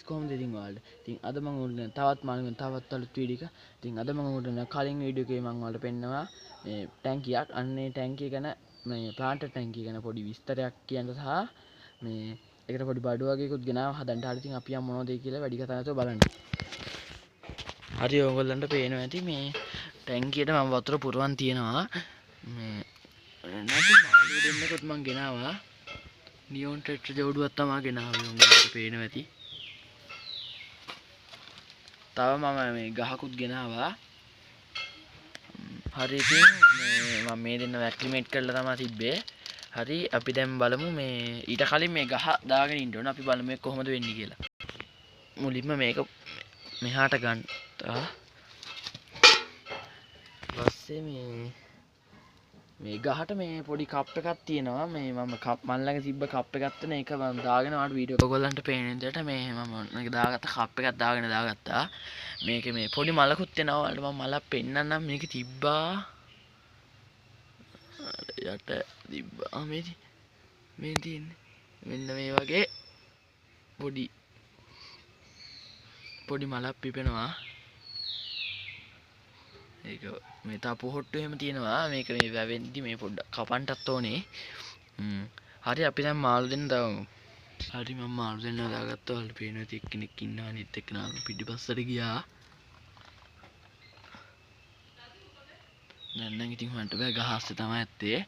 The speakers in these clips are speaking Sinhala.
කොහොමද ඉතින් ඔයාලට? ඉතින් අද මම ඔයාලට තවත් මාළුවෙන් තවත් අලුත් වීඩියෝ එකක්. ඉතින් අද මම ඔයාලට කලින් වීඩියෝ එකේ මම ඔයාලට පෙන්නනවා මේ ටැංකියක්. අන්නේ ටැංකිය ගැන මේ ප්ලාන්ටර් ටැංකිය ගැන පොඩි විස්තරයක් කියන්න සහ මේ ඒකට පොඩි බඩු වගේකුත් ගෙනාවා හදන්න. හරි ඉතින් අපි යමු මොනවද කියලා වැඩි කතා නැතුව බලන්න. හරි ඔයගොල්ලන්ට පේනවා ඇති මේ ටැංකියට මම වතුර පුරවන් තියෙනවා. මේ නැති මාළු දෙන්නෙකුත් මම ගෙනාවා. නියෝන් ටෙට්‍රා ජෝඩුවක් තමයි ගෙනාවේ ඔයගොල්ලන්ට පේනවා ඇති. තව මම මේ ගහකුත් ගෙනාවා. හරි ඉතින් මම මේ දෙන්න වැක්ලිමේට් කරලා තමයි තිබ්බේ. හරි අපි දැන් බලමු මේ ඊට කලින් මේ ගහ දාගෙන ඉන්න ඕන. අපි බලමු මේක කොහොමද වෙන්නේ කියලා. මුලින්ම මේක මෙහාට ගන්නවා. ඊපස්සේ මේ ගහට මේ පොඩි කප් එකක් තියෙනවා. මේ මම මන් ළඟ තිබ්බ කප් එකක් තියෙන එක මම දාගෙන ආවට වීඩියෝ ඔයගොල්ලන්ට පේන විදිහට මේ මම මේක දාගත්ත කප් එකක් දාගෙන දාගත්තා. මේකේ මේ පොඩි මලකුත් එනවා. ඔයාලට මම මලක් පෙන්නන්නම්. මේක තිබ්බා යට තිබ්බා මේ තියෙන්නේ මෙන්න මේ වගේ පොඩි මලක් පිපෙනවා. ඒක මේ තා පොහොට්ටු එහෙම තියෙනවා. මේක මේ වැවෙද්දි මේ පොඩ්ඩක් කපන්නටත් ඕනේ. හරි අපි දැන් මාළු දෙන්න දාමු. හරි මම මාළු දෙන්න දාගත්තා. ඔයාලට පේනවා ඇති එක්කෙනෙක් ඉන්නවා. අනිත් එක්කෙනා පිටිපස්සට ගියා. දැන් නම් ඉතින් හොයන්න බෑ ගහ අස්සේ තමයි ඇත්තේ.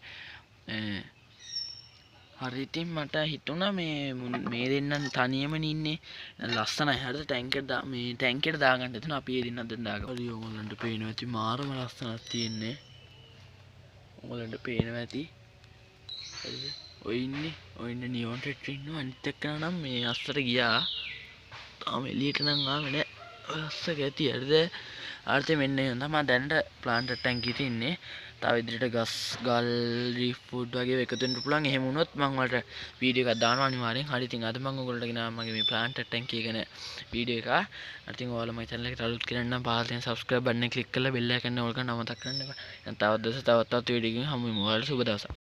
හරි ඉතින් මට හිතුණා මේ දෙන්නන් තනියමනේ ඉන්නේ. ලස්සනයි. හරිද ටැංකියට දාගන්න හිතුණා. අපි ඒ දෙන්නත් දැන් දාගමු. හරි ඔයගොල්ලන්ට පේනවා ඇති මාරම ලස්සනක් තියෙන්නේ. ඔයගොල්ලන්ට පේනවා ඇති. හරිද? ඔය ඉන්නේ නියෝන් ටෙට්‍රා ඉන්නවා. අනිත් එක්කන නම් මේ අස්සට ගියා. තාම එළියට නම් ආවේ නෑ. ඔය අස්සක ඇති. හරිද? ආර්ථය මෙන්න එහෙනම් තමයි දැනට ප්ලාන්ටර් ටැංකියට ඉන්නේ. තව ඉදිරියට ගල් රීෆ් ෆුඩ් වගේ එකතු වෙන්න පුළුවන්. එහෙම වුණොත් මම ඔයාලට වීඩියෝ එකක් දානවා අනිවාර්යෙන්. හරි ඉතින් අද මම ඔයගොල්ලන්ට ගෙනාවා මගේ මේ ප්ලාන්ටර් ටැංකිය ගැන වීඩියෝ එක. ඉතින් ඔයාලා මගේ channel එකට අලුත් කෙනෙක් නම් පහළ තියෙන subscribe button එක click කරලා bell icon එක ඕල් කරන්න අමතක කරන්න එපා. දැන් තවත් වීඩියෝ එකකින් හමු වෙමු. ඔයාලට සුබ දවසක්.